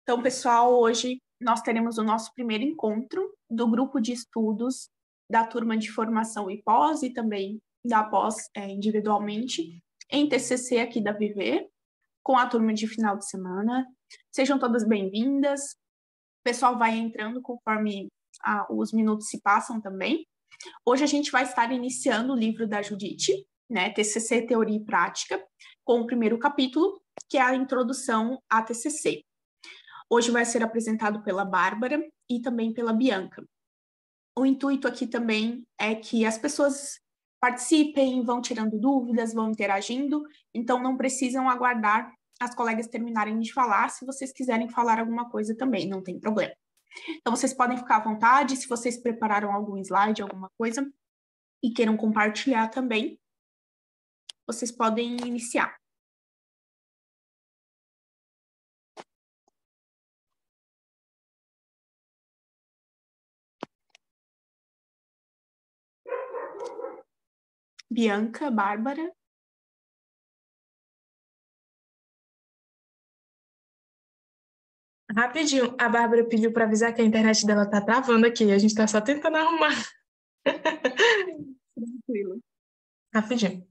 Então, pessoal, hoje nós teremos o nosso primeiro encontro do grupo de estudos da turma de formação e pós, e também da pós individualmente, em TCC aqui da Viver, com a turma de final de semana. Sejam todas bem-vindas. O pessoal vai entrando conforme os minutos se passam também. Hoje a gente vai estar iniciando o livro da Judite, né, TCC Teoria e Prática, com o primeiro capítulo, que é a introdução à TCC. Hoje vai ser apresentado pela Bárbara e também pela Bianca. O intuito aqui também é que as pessoas participem, vão tirando dúvidas, vão interagindo, então não precisam aguardar as colegas terminarem de falar, se vocês quiserem falar alguma coisa também, não tem problema. Então, vocês podem ficar à vontade, se vocês prepararam algum slide, alguma coisa, e queiram compartilhar também, vocês podem iniciar. Bianca, Bárbara. Rapidinho, a Bárbara pediu para avisar que a internet dela tá travando aqui. A gente tá só tentando arrumar. Tranquilo. Rapidinho.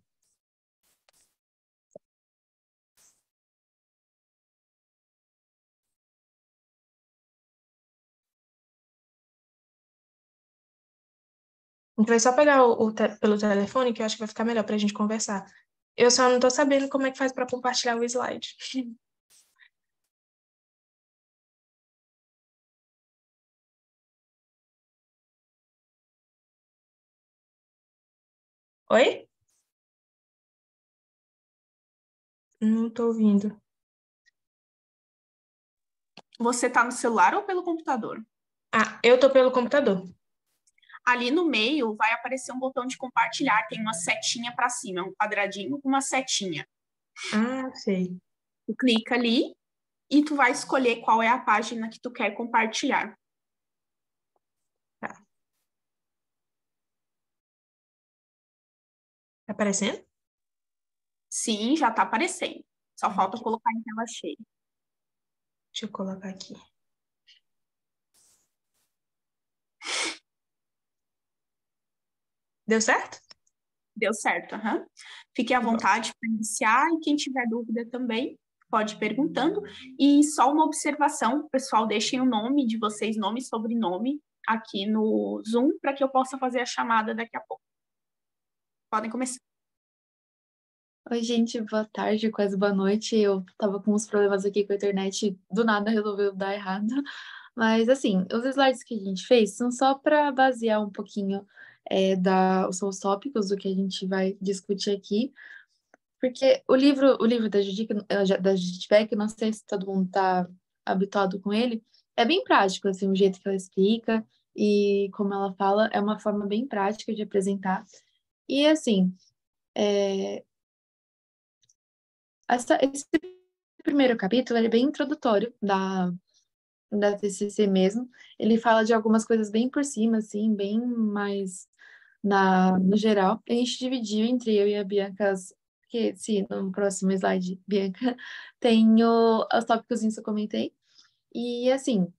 A gente vai só pegar pelo telefone, que eu acho que vai ficar melhor pra gente conversar. Eu só não tô sabendo como é que faz para compartilhar o slide. Oi? Não tô ouvindo. Você está no celular ou pelo computador? Eu tô pelo computador. Ali no meio vai aparecer um botão de compartilhar, tem uma setinha para cima, um quadradinho com uma setinha. Sei. Tu clica ali e tu vai escolher qual é a página que tu quer compartilhar. Tá. Tá aparecendo? Sim, já está aparecendo. Só falta colocar em tela cheia. Deixa eu colocar aqui. Deu certo? Deu certo, uhum. Fique à vontade para iniciar e quem tiver dúvida também pode ir perguntando. E só uma observação, pessoal, deixem o nome de vocês, nome e sobrenome, aqui no Zoom, para que eu possa fazer a chamada daqui a pouco. Podem começar. Oi, gente, boa tarde, quase boa noite. Eu tava com uns problemas aqui com a internet, do nada resolveu dar errado. Mas, assim, os slides que a gente fez são só para basear um pouquinho são os tópicos do que a gente vai discutir aqui. Porque o livro da Judith Beck, não sei se todo mundo tá habituado com ele, é bem prático, assim, o jeito que ela explica e como ela fala, é uma forma bem prática de apresentar. E, assim, esse primeiro capítulo ele é bem introdutório da TCC mesmo. Ele fala de algumas coisas bem por cima, assim, bem mais no geral. A gente dividiu entre eu e a Bianca, que se no próximo slide, Bianca, tem os tópicos que eu comentei. E, assim,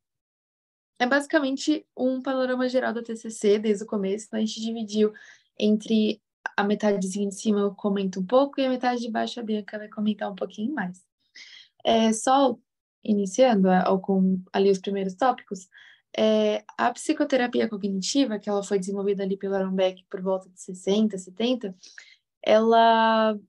é basicamente um panorama geral da TCC desde o começo. Então, a gente dividiu entre a metadezinha de cima eu comento um pouco e a metade de baixo a Bianca vai comentar um pouquinho mais. Só iniciando com ali os primeiros tópicos, a psicoterapia cognitiva, que ela foi desenvolvida ali pelo Aaron Beck por volta de 60, 70, ela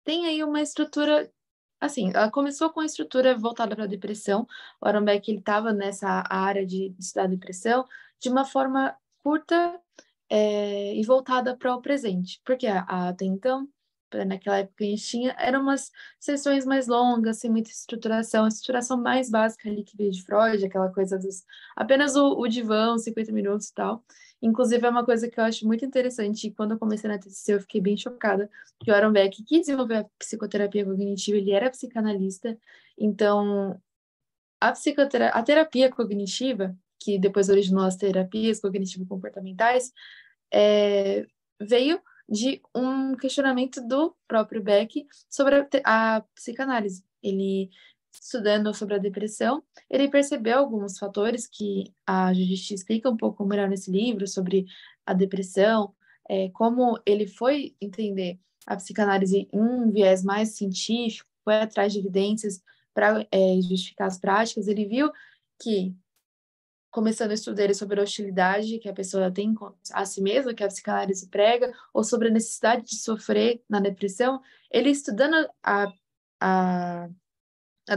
tem aí uma estrutura, assim, ela começou com a estrutura voltada para a depressão. O Aaron Beck, ele estava nessa área de estudar depressão de uma forma curta e voltada para o presente, porque até então, naquela época que a gente tinha, eram umas sessões mais longas, sem muita estruturação, a estruturação mais básica ali que veio de Freud, aquela coisa dos apenas o divã, 50 minutos e tal. Inclusive, é uma coisa que eu acho muito interessante, e quando eu comecei na TCC, eu fiquei bem chocada, que o Aaron Beck, que desenvolveu a psicoterapia cognitiva, ele era psicanalista, então a terapia cognitiva, que depois originou as terapias cognitivo-comportamentais, veio de um questionamento do próprio Beck sobre a psicanálise. Ele estudando sobre a depressão, ele percebeu alguns fatores que a Judith explica um pouco melhor nesse livro sobre a depressão, como ele foi entender a psicanálise em um viés mais científico, foi atrás de evidências para justificar as práticas. Ele viu que, começando a estudar sobre a hostilidade que a pessoa tem a si mesma, que a psicanálise prega, ou sobre a necessidade de sofrer na depressão, ele estudando a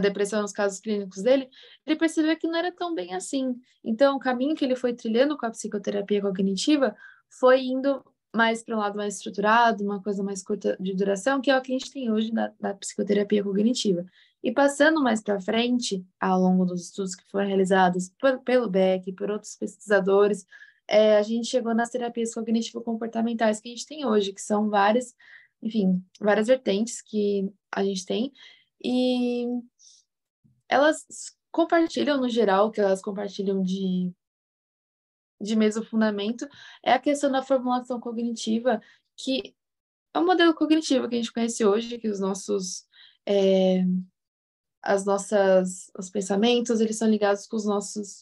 depressão nos casos clínicos dele, ele percebeu que não era tão bem assim. Então, o caminho que ele foi trilhando com a psicoterapia cognitiva foi indo mais para um lado mais estruturado, uma coisa mais curta de duração, que é o que a gente tem hoje da psicoterapia cognitiva. E passando mais para frente, ao longo dos estudos que foram realizados pelo Beck e por outros pesquisadores, a gente chegou nas terapias cognitivo-comportamentais que a gente tem hoje, que são várias, enfim, várias vertentes que a gente tem, e elas compartilham, no geral, o que elas compartilham de mesmo fundamento é a questão da formulação cognitiva, que é o modelo cognitivo que a gente conhece hoje, que os pensamentos, eles são ligados com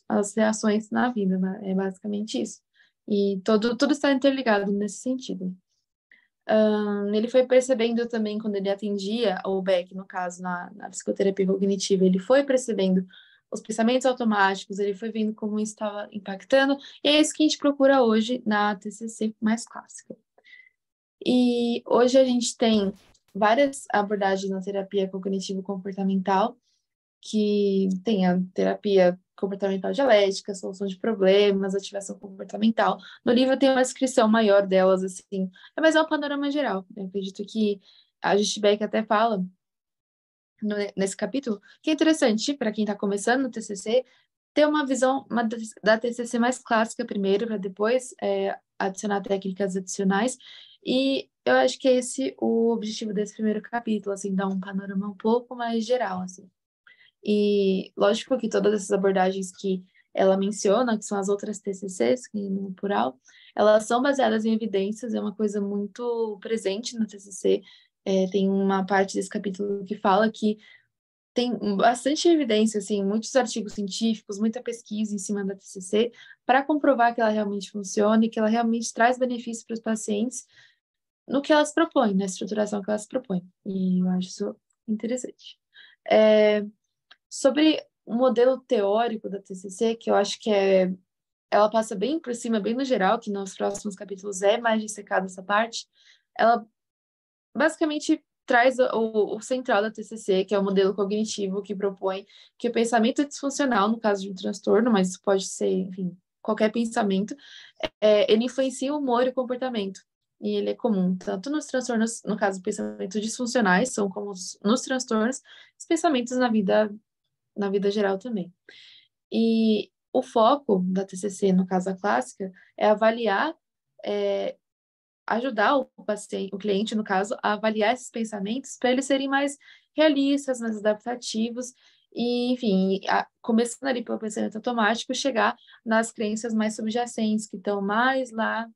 as reações na vida, né? É basicamente isso. E tudo está interligado nesse sentido. Ele foi percebendo também, quando ele atendia o Beck, no caso, na psicoterapia cognitiva, ele foi percebendo os pensamentos automáticos, ele foi vendo como isso estava impactando, e é isso que a gente procura hoje na TCC mais clássica. E hoje a gente tem várias abordagens na terapia cognitivo-comportamental, que tem a terapia comportamental dialética, solução de problemas, ativação comportamental. No livro tem uma descrição maior delas, assim, mas é um panorama geral. Eu acredito que a Judith Beck até fala nesse capítulo, que é interessante para quem está começando no TCC, ter uma visão da TCC mais clássica primeiro, para depois adicionar técnicas adicionais, e eu acho que é esse o objetivo desse primeiro capítulo, assim, dar um panorama um pouco mais geral, assim. E lógico que todas essas abordagens que ela menciona, que são as outras TCCs, que no plural, elas são baseadas em evidências, é uma coisa muito presente na TCC. Tem uma parte desse capítulo que fala que tem bastante evidência, assim, muitos artigos científicos, muita pesquisa em cima da TCC para comprovar que ela realmente funciona e que ela realmente traz benefícios para os pacientes no que elas propõem, na estruturação que elas propõem. E eu acho isso interessante. Sobre o modelo teórico da TCC, que eu acho que ela passa bem por cima, bem no geral, que nos próximos capítulos é mais dissecada essa parte, ela basicamente traz o central da TCC, que é o modelo cognitivo, que propõe que o pensamento disfuncional, no caso de um transtorno, mas isso pode ser, enfim, qualquer pensamento, ele influencia o humor e o comportamento. E ele é comum tanto nos transtornos, no caso, pensamentos disfuncionais, são como nos transtornos, os pensamentos na vida geral também. E o foco da TCC, no caso a clássica, é avaliar, ajudar o paciente, o cliente, no caso, a avaliar esses pensamentos para eles serem mais realistas, mais adaptativos e, enfim, começando ali pelo pensamento automático, chegar nas crenças mais subjacentes, que estão mais lá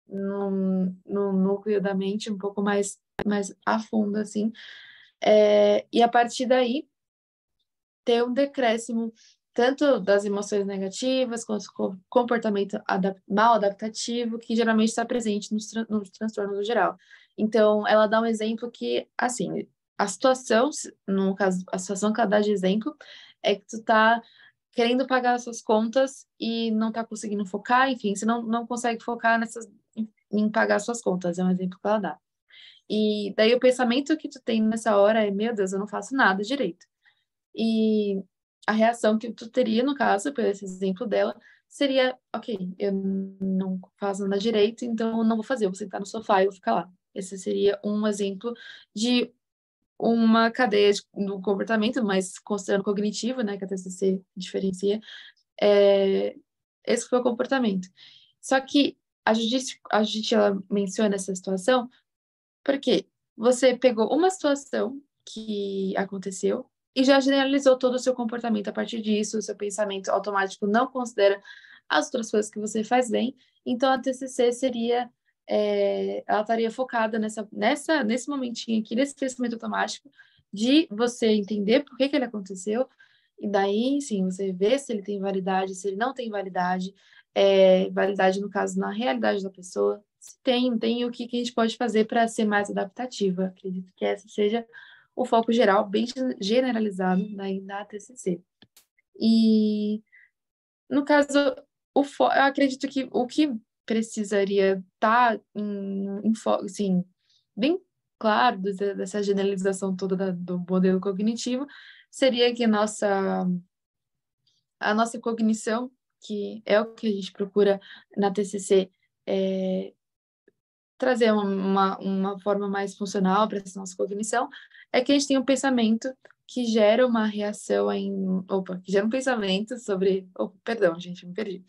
no núcleo da mente, um pouco mais a fundo, assim. E a partir daí, ter um decréscimo tanto das emoções negativas, quanto do comportamento mal adaptativo, que geralmente está presente nos transtornos no geral. Então, ela dá um exemplo que, assim, a situação, no caso, a situação que ela dá de exemplo é que tu tá querendo pagar as suas contas e não tá conseguindo focar, enfim, você não consegue focar em pagar as suas contas, é um exemplo que ela dá. E daí o pensamento que tu tem nessa hora é, meu Deus, eu não faço nada direito. E a reação que tu teria, no caso, pelo esse exemplo dela, seria, ok, eu não faço nada direito, então eu não vou fazer, eu vou sentar no sofá e vou ficar lá. Esse seria um exemplo de uma cadeia do comportamento, mas considerando cognitivo, né, que a TCC diferencia, esse foi o comportamento. Só que a Judith ela menciona essa situação porque você pegou uma situação que aconteceu e já generalizou todo o seu comportamento a partir disso, o seu pensamento automático não considera as outras coisas que você faz bem, então a TCC seria, ela estaria focada nesse momentinho aqui, nesse pensamento automático, de você entender por que ele aconteceu, e daí, sim, você vê se ele tem validade, se ele não tem validade, validade, no caso, na realidade da pessoa, se tem, não tem, e o que a gente pode fazer para ser mais adaptativa. Acredito que esse seja o foco geral, bem generalizado da TCC. E, no caso, eu acredito que o que precisaria estar em foco, assim, bem claro dessa generalização toda do modelo cognitivo, seria que a nossa cognição, que é o que a gente procura na TCC, trazer uma forma mais funcional para essa nossa cognição, é que a gente tem um pensamento que gera uma reação que gera um pensamento sobre... perdão, gente, me perdi.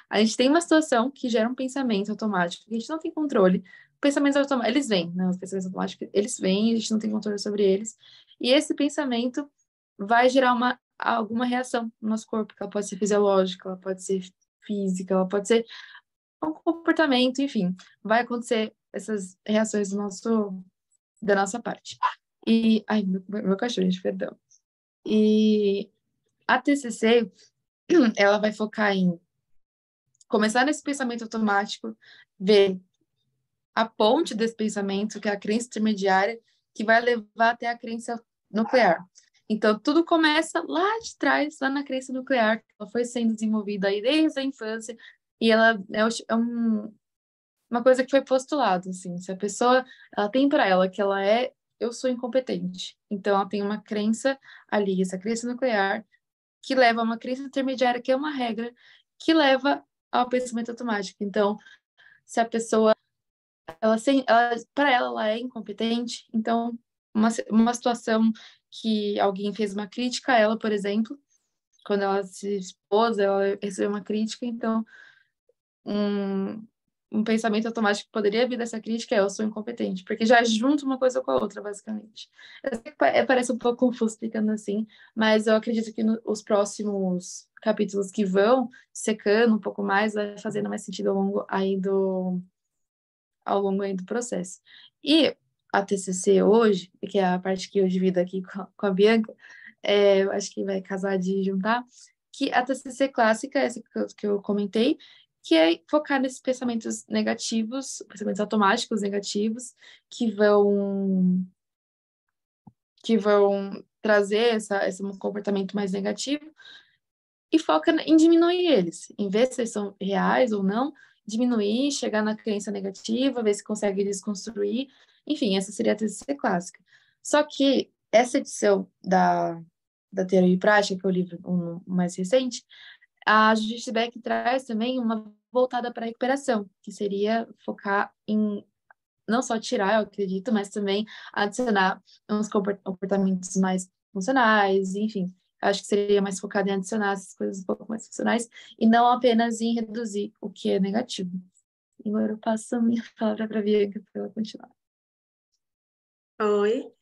A gente tem uma situação que gera um pensamento automático, que a gente não tem controle. Pensamentos automáticos, eles vêm, né? Os pensamentos automáticos, eles vêm, a gente não tem controle sobre eles. E esse pensamento vai gerar alguma reação no nosso corpo, que ela pode ser fisiológica, ela pode ser física, ela pode ser um comportamento, enfim. Vai acontecer essas reações da nossa parte. E... Ai, meu cachorro, gente, perdão. E a TCC, ela vai focar em começar nesse pensamento automático, ver a ponte desse pensamento, que é a crença intermediária, que vai levar até a crença nuclear. Então, tudo começa lá de trás, lá na crença nuclear, que ela foi sendo desenvolvida aí desde a infância, e ela uma coisa que foi postulado, assim, se a pessoa, ela tem para ela que eu sou incompetente. Então, ela tem uma crença ali, essa crença nuclear, que leva a uma crença intermediária, que é uma regra, que leva ao pensamento automático. Então, se a pessoa, para ela é incompetente, então, uma situação que alguém fez uma crítica a ela, por exemplo, quando ela se expôs, ela recebeu uma crítica, então, um pensamento automático que poderia vir dessa crítica eu sou incompetente, porque já junta uma coisa com a outra, basicamente. Eu sei que parece um pouco confuso explicando assim, mas eu acredito que os próximos capítulos que vão secando um pouco mais, vai fazendo mais sentido ao longo aí do processo. E a TCC hoje, que é a parte que eu divido aqui com a Bianca, eu acho que vai casar de juntar, que a TCC clássica, essa que eu comentei, que é focar nesses pensamentos negativos, pensamentos automáticos negativos, que vão trazer esse comportamento mais negativo, e foca em diminuir eles, em ver se eles são reais ou não, diminuir, chegar na crença negativa, ver se consegue desconstruir. Enfim, essa seria a TCC clássica. Só que essa edição da Teoria e Prática, que é o livro mais recente, a Judith Beck traz também uma voltada para a recuperação, que seria focar em não só tirar, eu acredito, mas também adicionar uns comportamentos mais funcionais, enfim. Acho que seria mais focado em adicionar essas coisas um pouco mais funcionais e não apenas em reduzir o que é negativo. Agora eu passo a minha palavra para a Bianca para ela continuar. Oi,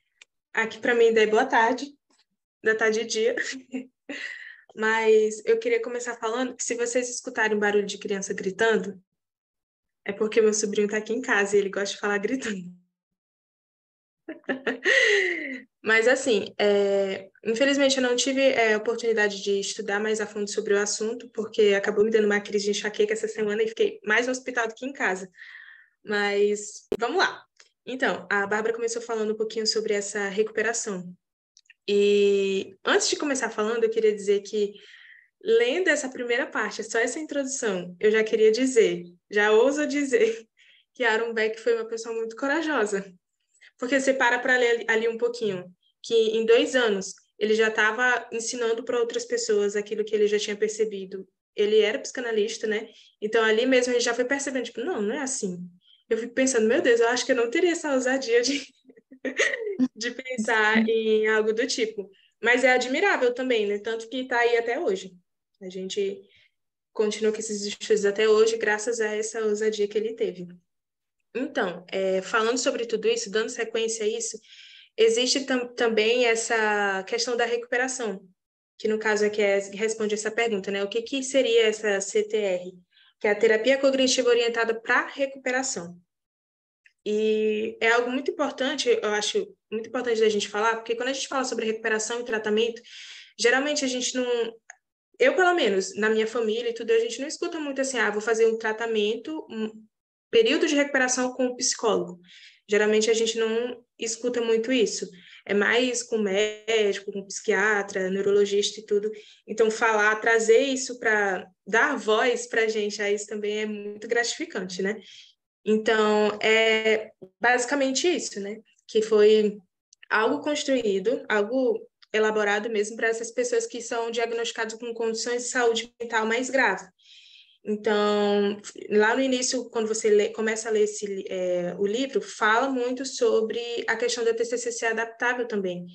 aqui para mim daí boa tarde, da tarde e dia. Mas eu queria começar falando que se vocês escutarem barulho de criança gritando, é porque meu sobrinho está aqui em casa e ele gosta de falar gritando. Mas, assim, infelizmente eu não tive a oportunidade de estudar mais a fundo sobre o assunto, porque acabou me dando uma crise de enxaqueca essa semana e fiquei mais no hospital do que em casa. Mas, vamos lá. Então, a Bárbara começou falando um pouquinho sobre essa recuperação. E antes de começar falando, eu queria dizer que, lendo essa primeira parte, só essa introdução, eu já queria dizer, já ouso dizer, que Aaron Beck foi uma pessoa muito corajosa. Porque você para ler ali um pouquinho, que em 2 anos ele já estava ensinando para outras pessoas aquilo que ele já tinha percebido. Ele era psicanalista, né? Então ali mesmo ele já foi percebendo, tipo, não é assim. Eu fico pensando, meu Deus, eu acho que eu não teria essa ousadia de pensar em algo do tipo. Mas é admirável também, né? Tanto que está aí até hoje. A gente continua com esses estudos até hoje, graças a essa ousadia que ele teve. Então, falando sobre tudo isso, dando sequência a isso, existe também essa questão da recuperação, que no caso aqui responde essa pergunta, né? O que seria essa CTR? Que é a terapia cognitiva orientada para recuperação. E é algo muito importante, eu acho muito importante da gente falar, porque quando a gente fala sobre recuperação e tratamento, geralmente a gente não... Eu, pelo menos, na minha família e tudo, a gente não escuta muito assim, vou fazer um tratamento, um período de recuperação com o psicólogo. Geralmente a gente não escuta muito isso. É mais com médico, com psiquiatra, neurologista e tudo. Então, falar, trazer isso para dar voz para a gente, isso também é muito gratificante, né? Então, é basicamente isso, né? Que foi algo construído, algo elaborado mesmo para essas pessoas que são diagnosticadas com condições de saúde mental mais graves. Então, lá no início, quando você começa a ler o livro, fala muito sobre a questão da TCC ser adaptável também.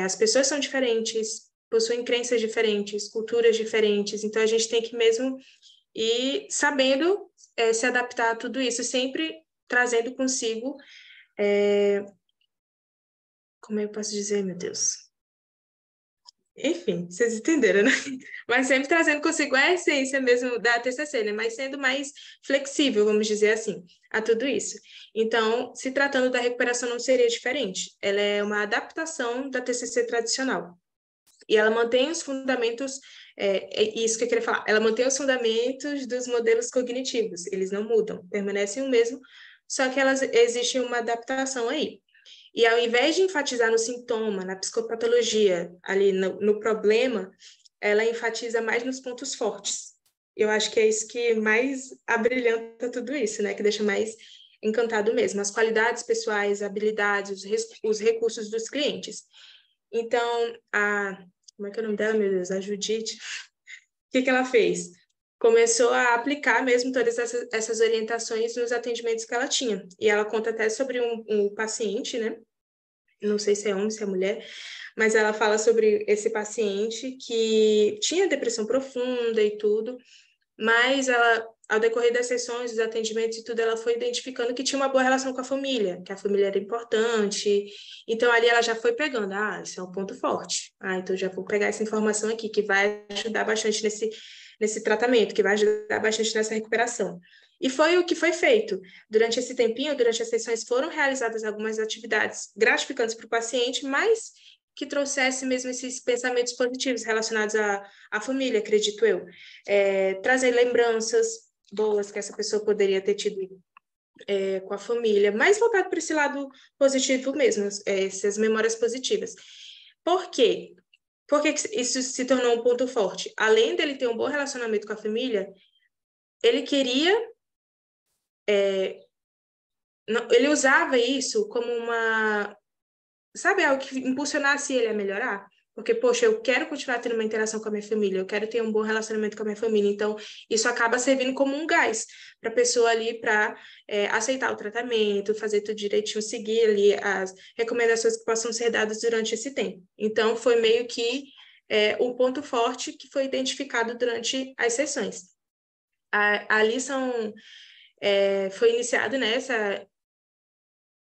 As pessoas são diferentes, possuem crenças diferentes, culturas diferentes, então a gente tem que mesmo ir sabendo se adaptar a tudo isso, sempre trazendo consigo... como eu posso dizer, meu Deus? Enfim, vocês entenderam, né? Mas sempre trazendo consigo a essência mesmo da TCC, né? Mas sendo mais flexível, vamos dizer assim, a tudo isso. Então, se tratando da recuperação, não seria diferente. Ela é uma adaptação da TCC tradicional. E ela mantém os fundamentos, é isso que eu queria falar, ela mantém os fundamentos dos modelos cognitivos, eles não mudam, permanecem o mesmo, só que existe uma adaptação aí. E ao invés de enfatizar no sintoma, na psicopatologia, ali no problema, ela enfatiza mais nos pontos fortes. Eu acho que é isso que mais abrilhanta tudo isso, né? Que deixa mais encantado mesmo. As qualidades pessoais, habilidades, os recursos dos clientes. Então, como é que é o nome dela, meu Deus? A Judite. O que ela fez? Começou a aplicar mesmo todas essas orientações nos atendimentos que ela tinha. E ela conta até sobre um paciente, né? Não sei se é homem, se é mulher, mas ela fala sobre esse paciente que tinha depressão profunda e tudo, mas ela, ao decorrer das sessões, dos atendimentos e tudo, ela foi identificando que tinha uma boa relação com a família, que a família era importante. Então, ali ela já foi pegando, isso é um ponto forte. Então já vou pegar essa informação aqui, que vai ajudar bastante nesse tratamento, que vai ajudar bastante nessa recuperação. E foi o que foi feito. Durante esse tempinho, durante as sessões, foram realizadas algumas atividades gratificantes para o paciente, mas que trouxesse mesmo esses pensamentos positivos relacionados à família, acredito eu. Trazer lembranças boas que essa pessoa poderia ter tido com a família, mais voltado para esse lado positivo mesmo, essas memórias positivas. Por quê? Porque isso se tornou um ponto forte. Além dele ter um bom relacionamento com a família, ele queria... ele usava isso como sabe, algo que impulsionasse ele a melhorar? Porque, poxa, eu quero continuar tendo uma interação com a minha família, eu quero ter um bom relacionamento com a minha família, então isso acaba servindo como um gás para a pessoa ali para aceitar o tratamento, fazer tudo direitinho, seguir ali as recomendações que possam ser dadas durante esse tempo. Então, foi meio que um ponto forte que foi identificado durante as sessões. Ali foi iniciado, né,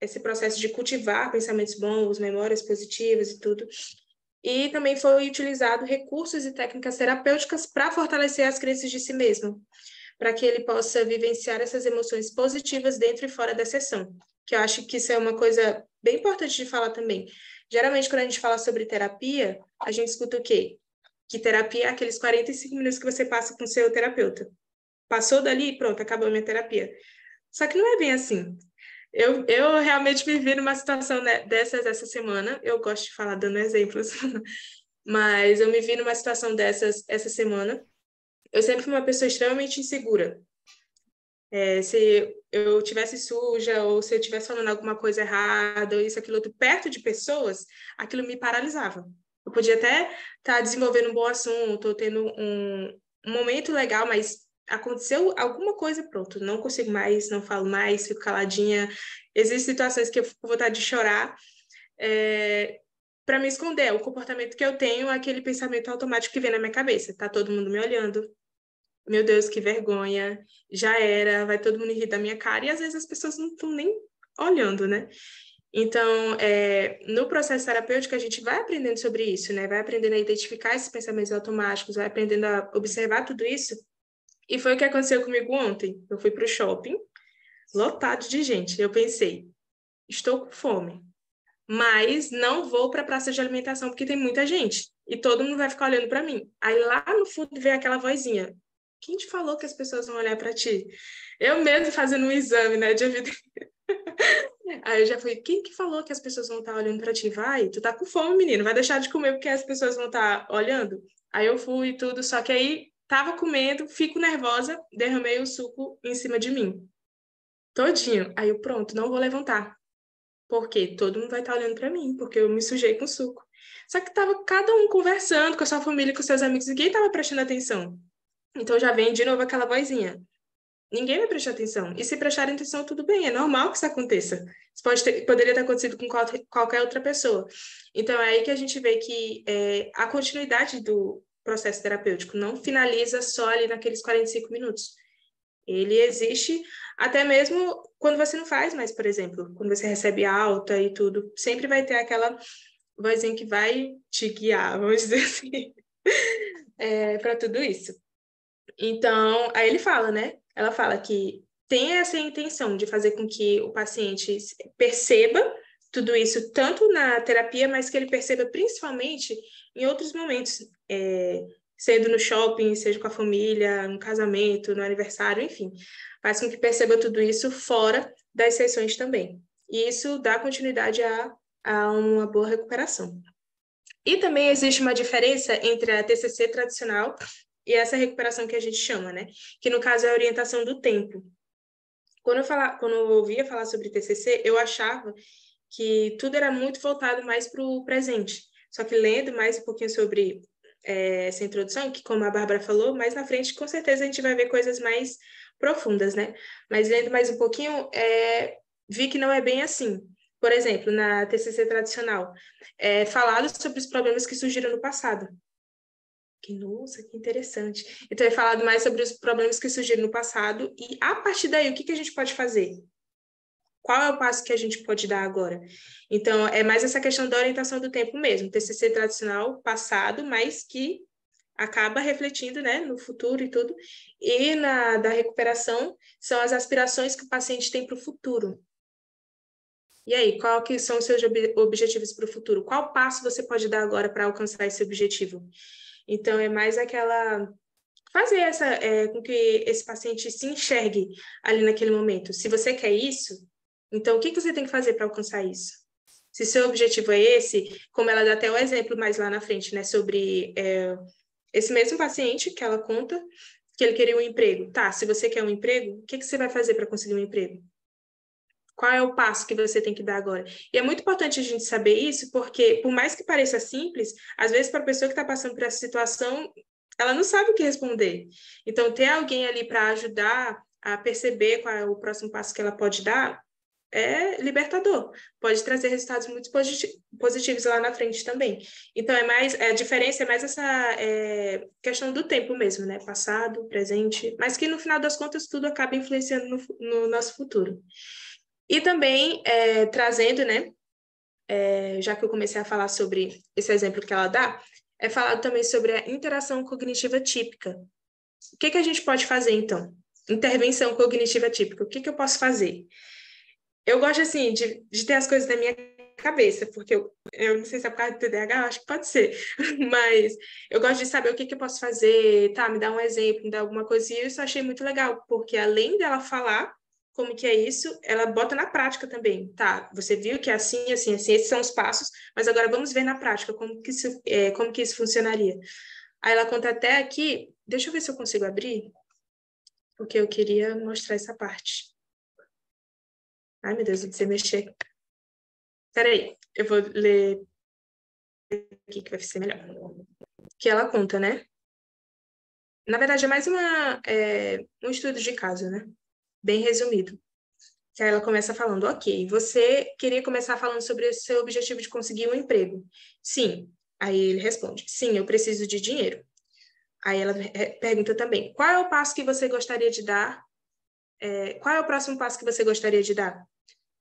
esse processo de cultivar pensamentos bons, memórias positivas e tudo. E também foi utilizado recursos e técnicas terapêuticas para fortalecer as crenças de si mesmo, para que ele possa vivenciar essas emoções positivas dentro e fora da sessão, que eu acho que isso é uma coisa bem importante de falar também. Geralmente, quando a gente fala sobre terapia, a gente escuta o quê? Que terapia é aqueles 45 minutos que você passa com o seu terapeuta. Passou dali, pronto, acabou a minha terapia. Só que não é bem assim. Eu realmente me vi numa situação dessas essa semana. Eu gosto de falar dando exemplos, mas eu me vi numa situação dessas essa semana. Eu sempre fui uma pessoa extremamente insegura. Se eu tivesse suja ou se eu estivesse falando alguma coisa errada ou isso, aquilo outro, perto de pessoas, aquilo me paralisava. Eu podia até estar desenvolvendo um bom assunto, ou tendo um momento legal, mas aconteceu alguma coisa, pronto, não consigo mais, não falo mais, fico caladinha. Existem situações que eu fico com vontade de chorar para me esconder. O comportamento que eu tenho é aquele pensamento automático que vem na minha cabeça. Tá todo mundo me olhando. Meu Deus, que vergonha. Já era, vai todo mundo rir da minha cara. E às vezes as pessoas não estão nem olhando, né? Então, no processo terapêutico, a gente vai aprendendo sobre isso, né? Vai aprendendo a identificar esses pensamentos automáticos, vai aprendendo a observar tudo isso. E foi o que aconteceu comigo ontem. Eu fui para o shopping, lotado de gente. Eu pensei, estou com fome, mas não vou para a praça de alimentação porque tem muita gente e todo mundo vai ficar olhando para mim. Aí lá no fundo vem aquela vozinha: quem te falou que as pessoas vão olhar para ti? Eu mesmo fazendo um exame, né, de vida. Aí eu já fui: quem que falou que as pessoas vão estar olhando para ti? Vai, tu tá com fome, menino, vai deixar de comer porque as pessoas vão estar olhando? Aí eu fui e tudo, só que aí tava comendo, fico nervosa, derramei o suco em cima de mim, todinho. Aí eu, pronto, não vou levantar, porque todo mundo vai estar olhando para mim, porque eu me sujei com suco. Só que tava cada um conversando com a sua família, com seus amigos, ninguém tava prestando atenção. Então já vem de novo aquela vozinha: ninguém vai prestar atenção. E se prestarem atenção, tudo bem, é normal que isso aconteça. Isso poderia ter acontecido com qualquer outra pessoa. Então é aí que a gente vê que a continuidade do processo terapêutico não finaliza só ali naqueles 45 minutos. Ele existe até mesmo quando você não faz mais, por exemplo, quando você recebe alta e tudo, sempre vai ter aquela vozinha que vai te guiar, vamos dizer assim, para tudo isso. Então, aí ele fala, né? Ela fala que tem essa intenção de fazer com que o paciente perceba tudo isso, tanto na terapia, mas que ele perceba principalmente em outros momentos, sendo no shopping, seja com a família, no casamento, no aniversário, enfim. Faz com que perceba tudo isso fora das sessões também. E isso dá continuidade a uma boa recuperação. E também existe uma diferença entre a TCC tradicional e essa recuperação que a gente chama, né? Que no caso é a orientação do tempo. Quando eu ouvia falar sobre TCC, eu achava que tudo era muito voltado mais para o presente. Só que lendo mais um pouquinho sobre essa introdução, que como a Bárbara falou, mais na frente com certeza a gente vai ver coisas mais profundas, né? Mas lendo mais um pouquinho, vi que não é bem assim. Por exemplo, na TCC tradicional, é falado sobre os problemas que surgiram no passado. Nossa, que interessante. Então, é falado mais sobre os problemas que surgiram no passado e, a partir daí, o que a gente pode fazer? Qual é o passo que a gente pode dar agora? Então, é mais essa questão da orientação do tempo mesmo. TCC tradicional, passado, mas que acaba refletindo, né, no futuro e tudo. E da recuperação, são as aspirações que o paciente tem para o futuro. E aí, qual que são os seus objetivos para o futuro? Qual passo você pode dar agora para alcançar esse objetivo? Então, é mais aquela... fazer com que esse paciente se enxergue ali naquele momento. Se você quer isso, então o que você tem que fazer para alcançar isso? Se seu objetivo é esse, como ela dá até um exemplo mais lá na frente, né, sobre esse mesmo paciente que ela conta, que ele queria um emprego. Tá, se você quer um emprego, o que você vai fazer para conseguir um emprego? Qual é o passo que você tem que dar agora? E é muito importante a gente saber isso, porque, por mais que pareça simples, às vezes, para a pessoa que está passando por essa situação, ela não sabe o que responder. Então, ter alguém ali para ajudar a perceber qual é o próximo passo que ela pode dar é libertador. Pode trazer resultados muito positivos lá na frente também. Então, a diferença é mais essa questão do tempo mesmo, né? Passado, presente, mas que, no final das contas, tudo acaba influenciando no nosso futuro. E também trazendo, né, já que eu comecei a falar sobre esse exemplo que ela dá, é falado também sobre a interação cognitiva típica. O que a gente pode fazer, então? Intervenção cognitiva típica. O que eu posso fazer? Eu gosto, assim, de ter as coisas na minha cabeça, porque eu não sei se é por causa do TDAH, acho que pode ser, mas eu gosto de saber o que eu posso fazer, tá, me dá um exemplo, me dá alguma coisa, e isso eu achei muito legal, porque além dela falar como que é isso, ela bota na prática também, tá? Você viu que é assim, assim, assim, esses são os passos, mas agora vamos ver na prática como que isso funcionaria. Aí ela conta até aqui, deixa eu ver se eu consigo abrir, porque eu queria mostrar essa parte. Ai, meu Deus, eu sei mexer. Peraí, eu vou ler aqui que vai ser melhor. Que ela conta, né? Na verdade, é mais um estudo de caso, né? Bem resumido. Que aí ela começa falando, ok, você queria começar falando sobre o seu objetivo de conseguir um emprego. Sim. Aí ele responde, sim, eu preciso de dinheiro. Aí ela pergunta também, qual é o passo que você gostaria de dar? Qual é o próximo passo que você gostaria de dar?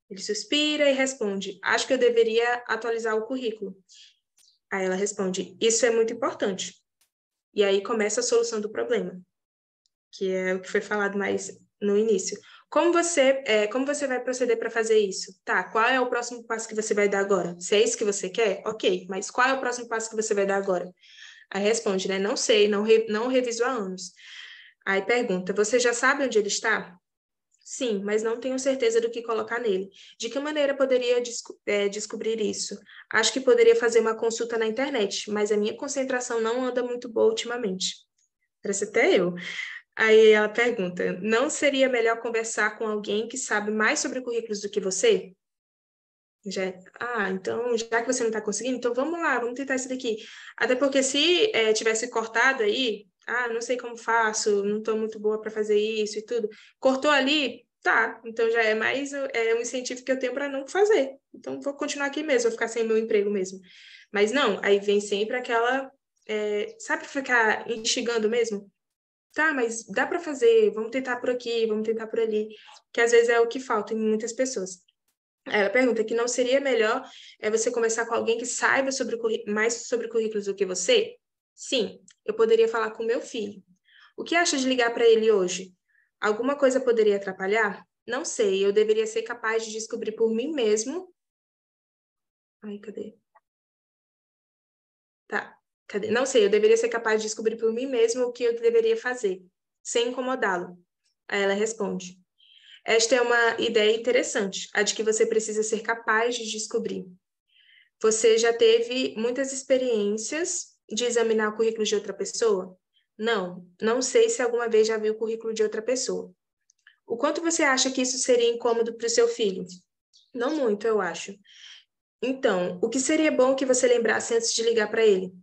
Ele suspira e responde, acho que eu deveria atualizar o currículo. Aí ela responde, isso é muito importante. E aí começa a solução do problema, que é o que foi falado mais no início. Como você vai proceder para fazer isso? Tá, qual é o próximo passo que você vai dar agora? Se é isso que você quer, ok, mas qual é o próximo passo que você vai dar agora? Aí responde, né? Não sei, não reviso há anos. Aí pergunta, você já sabe onde ele está? Sim, mas não tenho certeza do que colocar nele. De que maneira poderia descobrir isso? Acho que poderia fazer uma consulta na internet, mas a minha concentração não anda muito boa ultimamente. Parece até eu. Aí ela pergunta, não seria melhor conversar com alguém que sabe mais sobre currículos do que você? Então, já que você não está conseguindo, então vamos lá, vamos tentar isso daqui. Até porque se tivesse cortado aí, não sei como faço, não estou muito boa para fazer isso e tudo. Cortou ali, tá, então já é mais um incentivo que eu tenho para não fazer. Então, vou continuar aqui mesmo, vou ficar sem meu emprego mesmo. Mas não, aí vem sempre aquela, sabe, ficar instigando mesmo? Tá, mas dá para fazer, vamos tentar por aqui, vamos tentar por ali, que às vezes é o que falta em muitas pessoas. Ela pergunta que não seria melhor você conversar com alguém que saiba mais sobre currículos do que você? Sim, eu poderia falar com meu filho. O que acha de ligar para ele hoje? Alguma coisa poderia atrapalhar? Não sei, eu deveria ser capaz de descobrir por mim mesmo. Ai, cadê? Tá, cadê? Não sei, eu deveria ser capaz de descobrir por mim mesmo o que eu deveria fazer, sem incomodá-lo. Aí ela responde. Esta é uma ideia interessante, a de que você precisa ser capaz de descobrir. Você já teve muitas experiências de examinar o currículo de outra pessoa? Não sei se alguma vez já viu o currículo de outra pessoa. O quanto você acha que isso seria incômodo para o seu filho? Não muito, eu acho. Então, o que seria bom que você lembrasse antes de ligar para ele?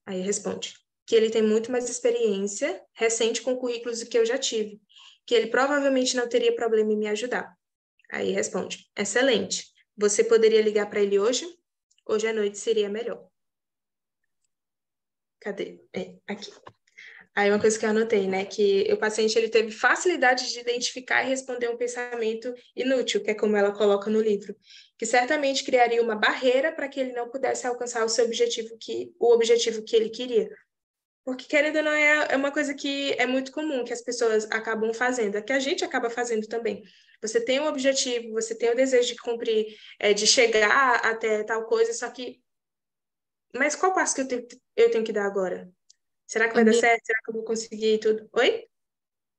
Aí responde que ele tem muito mais experiência recente com currículos do que eu já tive, que ele provavelmente não teria problema em me ajudar. Aí responde, excelente. Você poderia ligar para ele hoje? Hoje à noite seria melhor. Cadê? Aqui. Aí uma coisa que eu anotei, né, que o paciente ele teve facilidade de identificar e responder um pensamento inútil, que é como ela coloca no livro, que certamente criaria uma barreira para que ele não pudesse alcançar o objetivo que ele queria. Porque, querendo ou não, é uma coisa que é muito comum que as pessoas acabam fazendo, é que a gente acaba fazendo também. Você tem um objetivo, você tem o desejo de cumprir, de chegar até tal coisa, só que... Mas qual passo que eu tenho que dar agora? Será que vai dar certo? Será que eu vou conseguir tudo? Oi?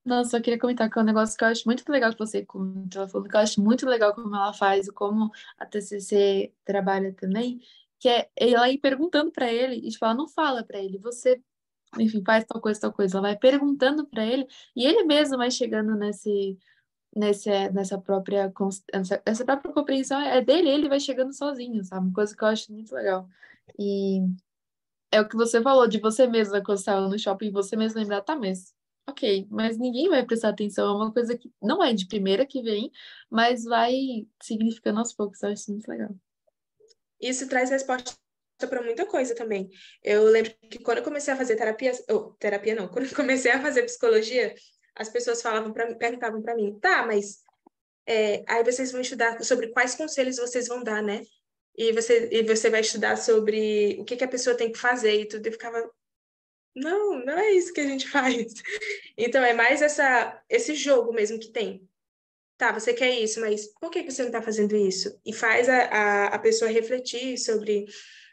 Não, só queria comentar que é um negócio que eu acho muito legal que você comentou, ela falou que eu acho muito legal como ela faz e como a TCC trabalha também, que é ela ir perguntando para ele e tipo, ela não fala para ele, você, enfim, faz tal coisa, ela vai perguntando para ele e ele mesmo vai chegando nessa própria essa própria compreensão é dele, ele vai chegando sozinho, sabe? Uma coisa que eu acho muito legal. E é o que você falou de você mesma quando saiu no shopping, você mesmo lembrar, tá, mas ok, mas ninguém vai prestar atenção, é uma coisa que não é de primeira que vem, mas vai significando aos poucos, eu acho isso muito legal. Isso traz resposta para muita coisa também. Eu lembro que quando eu comecei a fazer terapia não, quando eu comecei a fazer psicologia, as pessoas perguntavam para mim, tá, mas aí vocês vão estudar sobre quais conselhos vocês vão dar, né? E você vai estudar sobre o que a pessoa tem que fazer e tudo. Eu ficava, não é isso que a gente faz. Então, é mais esse jogo mesmo que tem. Tá, você quer isso, mas por que você não está fazendo isso? E faz a pessoa refletir sobre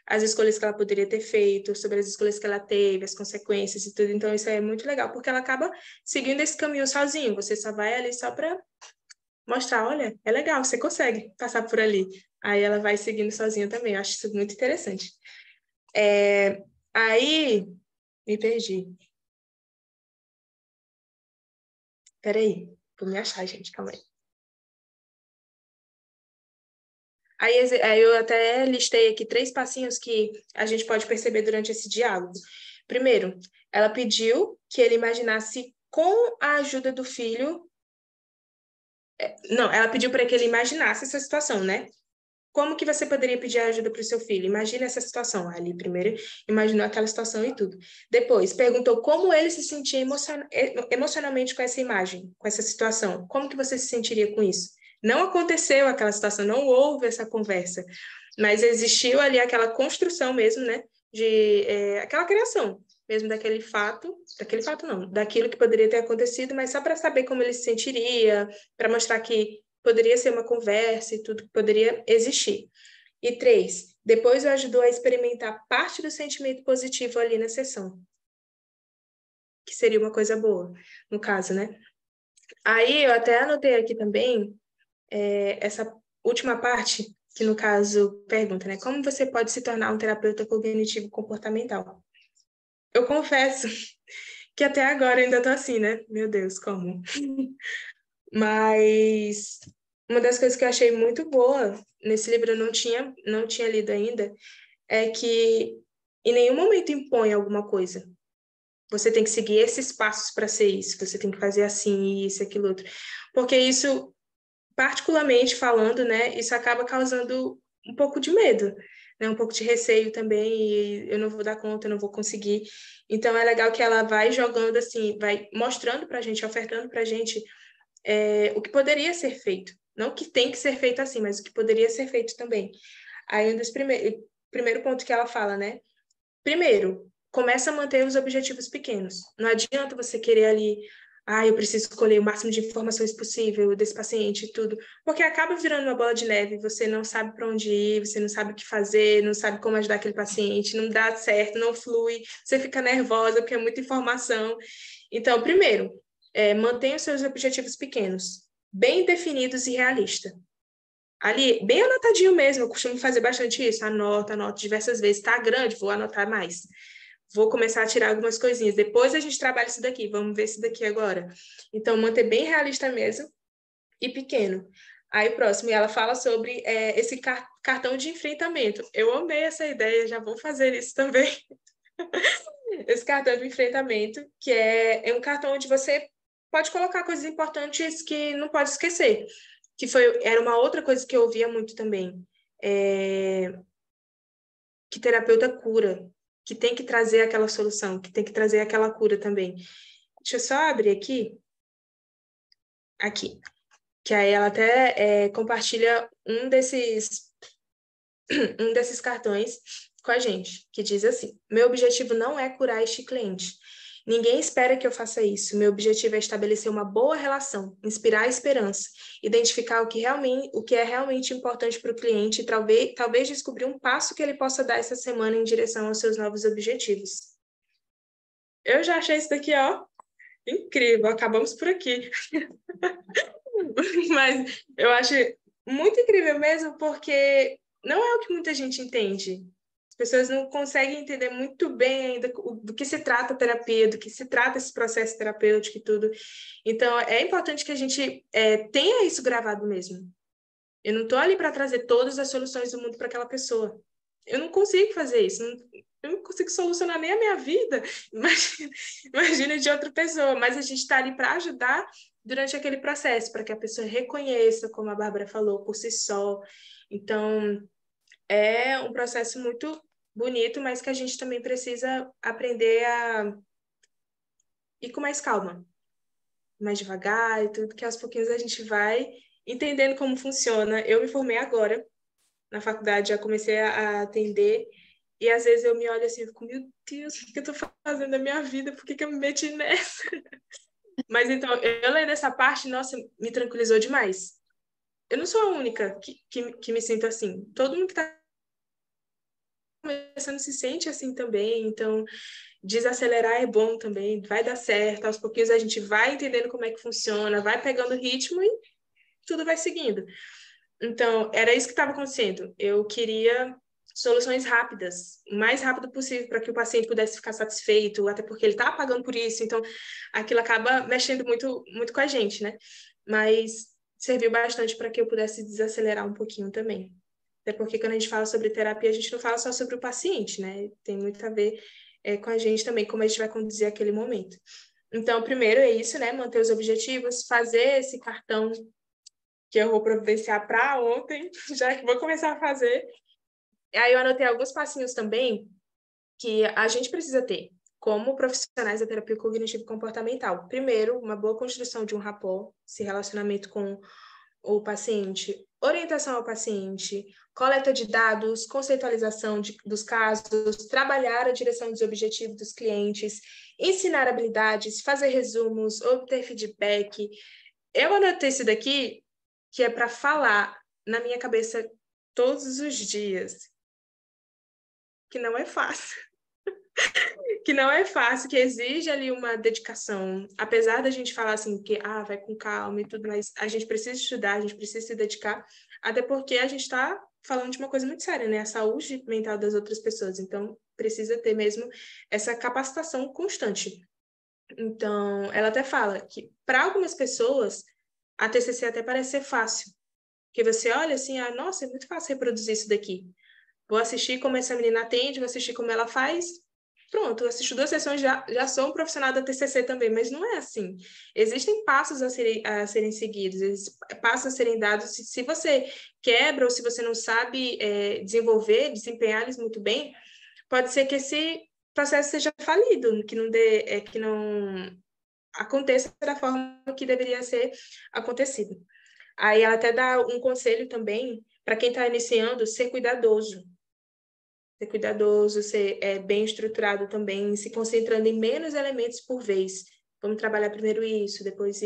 as escolhas que ela poderia ter feito, sobre as escolhas que ela teve, as consequências e tudo. Então, isso é muito legal, porque ela acaba seguindo esse caminho sozinho. Você só vai ali só para mostrar, olha, é legal, você consegue passar por ali. Aí ela vai seguindo sozinha também. Eu acho isso muito interessante. Aí, me perdi. Peraí, vou me achar, gente, calma aí. Aí eu até listei aqui 3 passinhos que a gente pode perceber durante esse diálogo. Primeiro, ela pediu que ele imaginasse com a ajuda do filho... Não, ela pediu para que ele imaginasse essa situação, né? Como que você poderia pedir ajuda para o seu filho? Imagina essa situação. Ali, primeiro, imaginou aquela situação e tudo. Depois, perguntou como ele se sentia emocionalmente com essa imagem, com essa situação. Como que você se sentiria com isso? Não aconteceu aquela situação, não houve essa conversa, mas existiu ali aquela construção mesmo, né? Aquela criação. mesmo daquilo que poderia ter acontecido, mas só para saber como ele se sentiria, para mostrar que poderia ser uma conversa e tudo que poderia existir. E 3, depois o ajudou a experimentar parte do sentimento positivo ali na sessão, que seria uma coisa boa, no caso, né? Aí eu até anotei aqui também essa última parte, que no caso pergunta, né? Como você pode se tornar um terapeuta cognitivo comportamental? Eu confesso que até agora eu ainda tô assim, né? Meu Deus, como? Mas uma das coisas que eu achei muito boa nesse livro, eu não tinha lido ainda, é que em nenhum momento impõe alguma coisa. Você tem que seguir esses passos para ser isso, você tem que fazer assim, isso, aquilo, outro. Porque isso, particularmente falando, né, isso acaba causando um pouco de medo, né, um pouco de receio também, e eu não vou dar conta, eu não vou conseguir. Então, é legal que ela vai jogando assim, vai mostrando para a gente, ofertando para a gente o que poderia ser feito. Não que tem que ser feito assim, mas o que poderia ser feito também. Aí, primeiro ponto que ela fala, né? Primeiro, começa a manter os objetivos pequenos. Não adianta você querer ali, eu preciso escolher o máximo de informações possível desse paciente e tudo, porque acaba virando uma bola de neve, você não sabe para onde ir, você não sabe o que fazer, não sabe como ajudar aquele paciente, não dá certo, não flui, você fica nervosa porque é muita informação. Então, primeiro, mantenha os seus objetivos pequenos, bem definidos e realistas. Ali, bem anotadinho mesmo, eu costumo fazer bastante isso, anoto diversas vezes, tá grande, vou anotar mais. Vou começar a tirar algumas coisinhas, depois a gente trabalha isso daqui, vamos ver isso daqui agora. Então, manter bem realista mesmo e pequeno. Aí, próximo, e ela fala sobre esse cartão de enfrentamento. Eu amei essa ideia, já vou fazer isso também. Esse cartão de enfrentamento, que é um cartão onde você pode colocar coisas importantes que não pode esquecer. Era uma outra coisa que eu ouvia muito também. Que terapeuta cura, que tem que trazer aquela solução, que tem que trazer aquela cura também. Deixa eu só abrir aqui. Aqui. Que aí ela até compartilha um desses cartões com a gente, que diz assim: meu objetivo não é curar este cliente. Ninguém espera que eu faça isso. Meu objetivo é estabelecer uma boa relação, inspirar a esperança, identificar o que é realmente importante para o cliente e talvez descobrir um passo que ele possa dar essa semana em direção aos seus novos objetivos. Eu já achei isso daqui, ó, incrível. Acabamos por aqui. Mas eu acho muito incrível mesmo, porque não é o que muita gente entende. As pessoas não conseguem entender muito bem ainda do que se trata a terapia, do que se trata esse processo terapêutico e tudo. Então, é importante que a gente tenha isso gravado mesmo. Eu não estou ali para trazer todas as soluções do mundo para aquela pessoa. Eu não consigo fazer isso. Eu não consigo solucionar nem a minha vida. Imagina de outra pessoa. Mas a gente está ali para ajudar durante aquele processo, para que a pessoa reconheça, como a Bárbara falou, por si só. Então, é um processo muito bonito, mas que a gente também precisa aprender a ir com mais calma, mais devagar e tudo, que aos pouquinhos a gente vai entendendo como funciona. Eu me formei agora na faculdade, já comecei a atender, e às vezes eu me olho assim e fico, meu Deus, o que eu tô fazendo na minha vida? Por que eu me meti nessa? Mas então, eu lendo essa parte, nossa, me tranquilizou demais. Eu não sou a única que me sinto assim. Todo mundo que tá começando se sente assim também, então desacelerar é bom também, vai dar certo, aos pouquinhos a gente vai entendendo como é que funciona, vai pegando o ritmo e tudo vai seguindo. Então, era isso que estava acontecendo. Eu queria soluções rápidas, o mais rápido possível, para que o paciente pudesse ficar satisfeito, até porque ele está pagando por isso, então aquilo acaba mexendo muito, muito com a gente, né? Mas serviu bastante para que eu pudesse desacelerar um pouquinho também. Até porque quando a gente fala sobre terapia, a gente não fala só sobre o paciente, né? Tem muito a ver com a gente também, como a gente vai conduzir aquele momento. Então, primeiro é isso, né? Manter os objetivos, fazer esse cartão que eu vou providenciar para ontem, já que vou começar a fazer. Aí eu anotei alguns passinhos também que a gente precisa ter como profissionais da terapia cognitivo-comportamental. Primeiro, uma boa construção de um rapport, esse relacionamento com o paciente, orientação ao paciente, coleta de dados, conceitualização dos casos, trabalhar a direção dos objetivos dos clientes, ensinar habilidades, fazer resumos, obter feedback. Eu anotei isso daqui, que é para falar na minha cabeça todos os dias, que não é fácil. Que não é fácil, que exige ali uma dedicação. Apesar da gente falar assim, que vai com calma e tudo, mas a gente precisa estudar, a gente precisa se dedicar, até porque a gente está falando de uma coisa muito séria, né? A saúde mental das outras pessoas. Então, precisa ter mesmo essa capacitação constante. Então, ela até fala que, para algumas pessoas, a TCC até parece ser fácil. Porque você olha assim, nossa, é muito fácil reproduzir isso daqui. Vou assistir como essa menina atende, vou assistir como ela faz. Pronto, eu assisto 2 sessões, já sou um profissional da TCC também, mas não é assim. Existem passos a serem seguidos, passos a serem dados. Se você quebra ou se você não sabe desempenhar eles muito bem, pode ser que esse processo seja falido, que não aconteça da forma que deveria ser acontecido. Aí ela até dá um conselho também para quem está iniciando, ser cuidadoso. Ser cuidadoso, ser bem estruturado também, se concentrando em menos elementos por vez. Vamos trabalhar primeiro isso, depois